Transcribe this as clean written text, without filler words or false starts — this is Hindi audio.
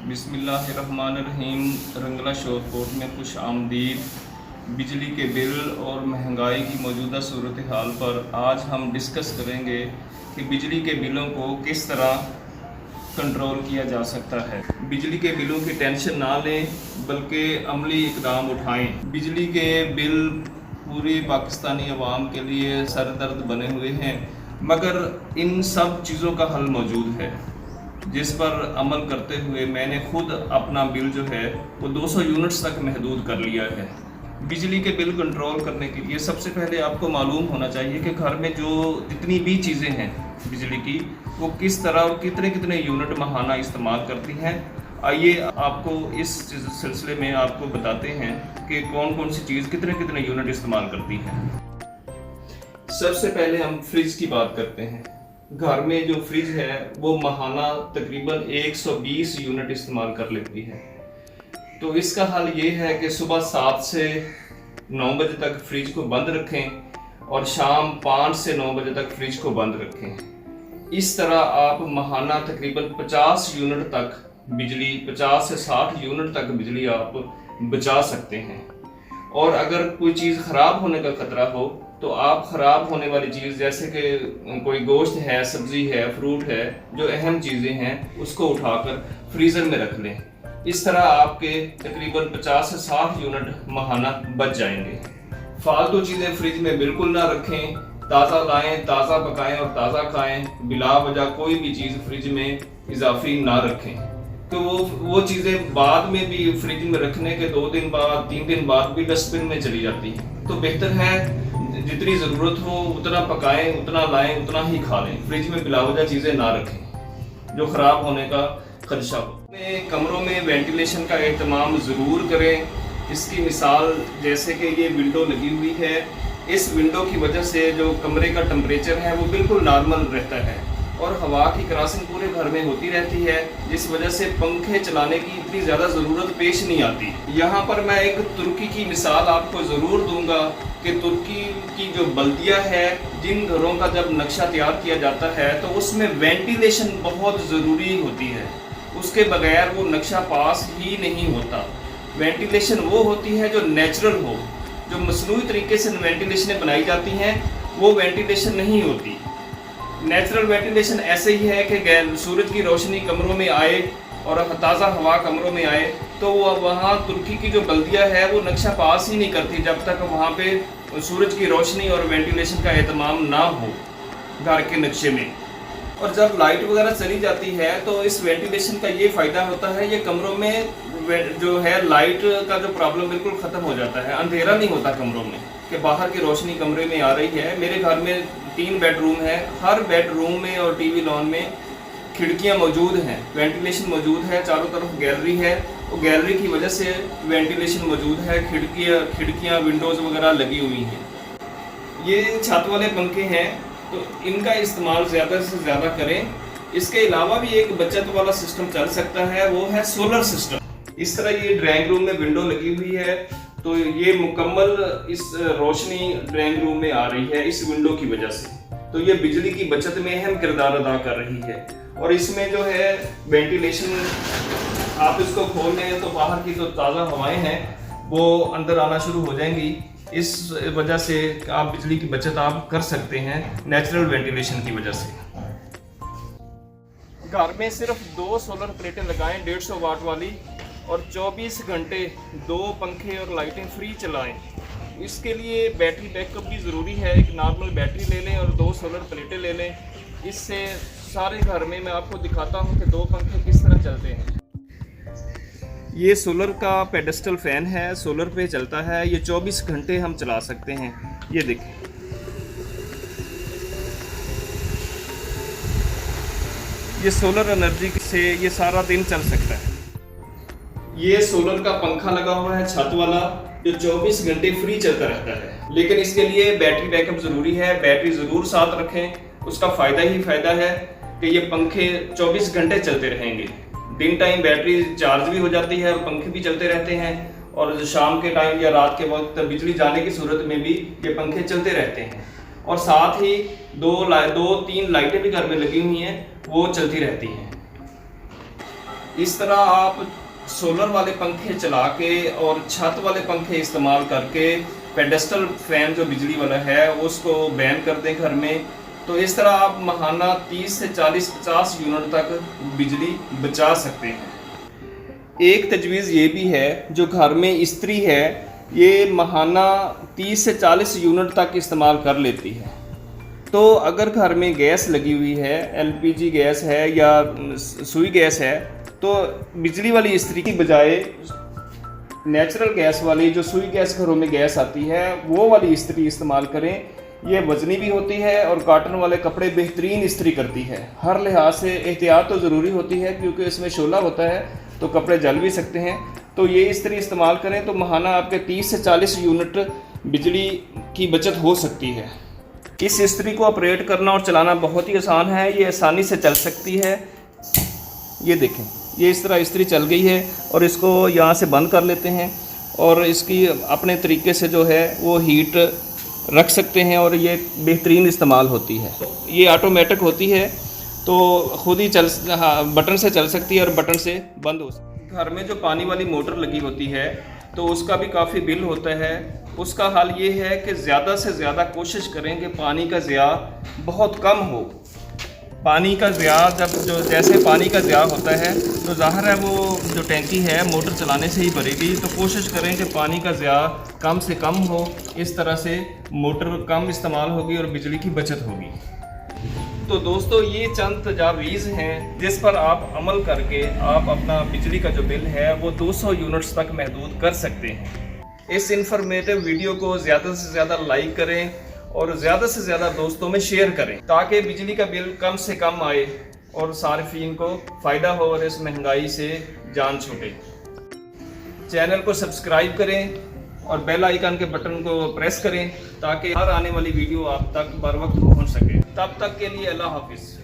बिस्मिल्लाहिर्रहमानिर्रहीम। रंगला शोरकोट में खुश आमदीद। बिजली के बिल और महंगाई की मौजूदा सूरत हाल पर आज हम डिस्कस करेंगे कि बिजली के बिलों को किस तरह कंट्रोल किया जा सकता है। बिजली के बिलों की टेंशन ना लें बल्कि अमली इकदाम उठाएं। बिजली के बिल पूरी पाकिस्तानी अवाम के लिए सर दर्द बने हुए हैं, मगर इन सब चीज़ों का हल मौजूद है जिस पर अमल करते हुए मैंने खुद अपना बिल जो है वो 200 यूनिट्स तक महदूद कर लिया है। बिजली के बिल कंट्रोल करने के लिए सबसे पहले आपको मालूम होना चाहिए कि घर में जो जितनी भी चीज़ें हैं बिजली की, वो किस तरह और कितने कितने यूनिट माहाना इस्तेमाल करती हैं। आइए आपको इस सिलसिले में आपको बताते हैं कि कौन कौन सी चीज़ कितने कितने यूनिट इस्तेमाल करती हैं। सबसे पहले हम फ्रिज की बात करते हैं। घर में जो फ्रिज है वो माहाना तकरीबन 120 यूनिट इस्तेमाल कर लेती है। तो इसका हल ये है कि सुबह 7 से 9 बजे तक फ्रिज को बंद रखें और शाम 5 से 9 बजे तक फ्रिज को बंद रखें। इस तरह आप माहाना तकरीबन 50 यूनिट तक बिजली 50 से 60 यूनिट तक बिजली आप बचा सकते हैं। और अगर कोई चीज़ ख़राब होने का खतरा हो तो आप ख़राब होने वाली चीज़ जैसे कि कोई गोश्त है, सब्ज़ी है, फ्रूट है, जो अहम चीज़ें हैं उसको उठाकर फ्रीज़र में रख लें। इस तरह आपके तकरीबन 50 से 60 यूनिट माहाना बच जाएंगे। फालतू चीज़ें फ्रिज में बिल्कुल ना रखें। ताज़ा लाएं, ताज़ा पकाएं और ताज़ा खाएं। बिला वजह कोई भी चीज़ फ्रिज में इजाफी ना रखें, तो वो चीज़ें बाद में भी फ्रिज में रखने के 2 दिन बाद 3 दिन बाद भी डस्टबिन में चली जाती हैं। तो बेहतर है जितनी ज़रूरत हो उतना पकाएं, उतना लाएं, उतना ही खा लें। फ्रिज में बिलावजा चीज़ें ना रखें जो ख़राब होने का खदशा हो। कमरों में वेंटिलेशन का एहतमाम ज़रूर करें। इसकी मिसाल जैसे कि ये विंडो लगी हुई है, इस विंडो की वजह से जो कमरे का टेम्परेचर है वो बिल्कुल नॉर्मल रहता है और हवा की क्रॉसिंग पूरे घर में होती रहती है, जिस वजह से पंखे चलाने की इतनी ज़्यादा ज़रूरत पेश नहीं आती। यहाँ पर मैं एक तुर्की की मिसाल आपको ज़रूर दूंगा कि तुर्की की जो बल्दिया है, जिन घरों का जब नक्शा तैयार किया जाता है तो उसमें वेंटिलेशन बहुत ज़रूरी होती है। उसके बगैर वो नक्शा पास ही नहीं होता। वेंटिलेशन वो होती है जो नेचुरल हो। जो मसनूई तरीके से वेंटिलेशनें बनाई जाती हैं वो वेंटिलेशन नहीं होती। नेचुरल वेंटिलेशन ऐसे ही है कि सूरज की रोशनी कमरों में आए और ताज़ा हवा कमरों में आए, तो वहाँ तुर्की की जो बल्दिया है वो नक्शा पास ही नहीं करती जब तक वहाँ पे सूरज की रोशनी और वेंटिलेशन का एहतमाम ना हो घर के नक्शे में। और जब लाइट वगैरह चली जाती है तो इस वेंटिलेशन का ये फ़ायदा होता है, ये कमरों में जो है लाइट का जो प्रॉब्लम बिल्कुल ख़त्म हो जाता है। अंधेरा नहीं होता कमरों में कि बाहर की रोशनी कमरे में आ रही है। मेरे घर में 3 बेडरूम है, हर बेडरूम में और टीवी लॉन में खिड़कियां मौजूद हैं, वेंटिलेशन मौजूद है। चारों तरफ गैलरी है, तो गैलरी की वजह से वेंटिलेशन मौजूद है। खिड़कियां विंडोज़ वगैरह लगी हुई हैं। ये छत वाले पंखे हैं तो इनका इस्तेमाल ज़्यादा से ज़्यादा करें। इसके अलावा भी एक बचत वाला सिस्टम चल सकता है, वो है सोलर सिस्टम। इस तरह ये ड्राइंग रूम में विंडो लगी हुई है, तो ये मुकम्मल इस रोशनी ड्राइंग रूम में आ रही है इस विंडो की वजह से। तो ये बिजली की बचत में अहम किरदार अदा कर रही है। और इसमें जो है वेंटिलेशन, आप इसको खोल लें तो बाहर की जो ताज़ा हवाएं हैं वो अंदर आना शुरू हो जाएंगी। इस वजह से आप बिजली की बचत आप कर सकते हैं नेचुरल वेंटिलेशन की वजह से। घर में सिर्फ 2 सोलर प्लेटें लगाएं 150 वाट वाली, और 24 घंटे 2 पंखे और लाइटें फ्री चलाएं। इसके लिए बैटरी बैकअप भी ज़रूरी है। एक नॉर्मल बैटरी ले लें और 2 सोलर प्लेटें ले लें। इससे सारे घर में मैं आपको दिखाता हूँ कि 2 पंखे किस तरह चलते हैं। ये सोलर का पेडेस्टल फ़ैन है, सोलर पे चलता है। ये 24 घंटे हम चला सकते हैं। ये देखें, ये सोलर एनर्जी से ये सारा दिन चल सकता है। ये सोलर का पंखा लगा हुआ है छत वाला, जो 24 घंटे फ्री चलता रहता है। लेकिन इसके लिए बैटरी बैकअप ज़रूरी है। बैटरी ज़रूर साथ रखें। उसका फ़ायदा ही फ़ायदा है कि ये पंखे 24 घंटे चलते रहेंगे। दिन टाइम बैटरी चार्ज भी हो जाती है और पंखे भी चलते रहते हैं, और शाम के टाइम या रात के वक्त बिजली जाने की सूरत में भी ये पंखे चलते रहते हैं। और साथ ही 2-3 लाइटें भी घर में लगी हुई हैं, वो चलती रहती हैं। इस तरह आप सोलर वाले पंखे चला के और छत वाले पंखे इस्तेमाल करके पेडेस्टल फैन जो बिजली वाला है उसको बैन कर दें घर में, तो इस तरह आप माहाना 30 से 40-50 यूनिट तक बिजली बचा सकते हैं। एक तजवीज़ ये भी है, जो घर में स्त्री है ये माहाना 30 से 40 यूनिट तक इस्तेमाल कर लेती है। तो अगर घर में गैस लगी हुई है, एलपीजी गैस है या सुई गैस है, तो बिजली वाली इस्त्री की बजाय नेचुरल गैस वाली जो सुई गैस घरों में गैस आती है वो वाली इस्त्री इस्तेमाल करें। ये वजनी भी होती है और कॉटन वाले कपड़े बेहतरीन इस्त्री करती है। हर लिहाज से एहतियात तो ज़रूरी होती है क्योंकि इसमें शोला होता है तो कपड़े जल भी सकते हैं। तो ये इस्त्री इस्तेमाल करें तो माहाना आपके 30 से 40 यूनिट बिजली की बचत हो सकती है। इस इस्त्री को ऑपरेट करना और चलाना बहुत ही आसान है, ये आसानी से चल सकती है। ये देखें, ये इस तरह इस्त्री चल गई है और इसको यहाँ से बंद कर लेते हैं और इसकी अपने तरीके से जो है वो हीट रख सकते हैं और ये बेहतरीन इस्तेमाल होती है। ये ऑटोमेटिक होती है तो खुद ही बटन से चल सकती है और बटन से बंद हो सकती है। घर में जो पानी वाली मोटर लगी होती है तो उसका भी काफ़ी बिल होता है। उसका हल ये है कि ज़्यादा से ज़्यादा कोशिश करें कि पानी का ज़िया बहुत कम हो। पानी का ज़िया जैसे पानी का ज़िया होता है तो ज़ाहिर है वो जो टैंकी है मोटर चलाने से ही भरेगी, तो कोशिश करें कि पानी का ज़िया कम से कम हो। इस तरह से मोटर कम इस्तेमाल होगी और बिजली की बचत होगी। तो दोस्तों ये चंद तजावीज़ हैं जिस पर आप अमल करके आप अपना बिजली का जो बिल है वो 200 यूनिट्स तक महदूद कर सकते हैं। इस इंफॉर्मेटिव वीडियो को ज़्यादा से ज़्यादा लाइक करें और ज़्यादा से ज़्यादा दोस्तों में शेयर करें ताकि बिजली का बिल कम से कम आए और सार्फिन को फ़ायदा हो और इस महंगाई से जान छूटे। चैनल को सब्सक्राइब करें और बेल आइकन के बटन को प्रेस करें ताकि हर आने वाली वीडियो आप तक बर वक्त पहुँच सके। तब तक के लिए अल्लाह हाफिज़।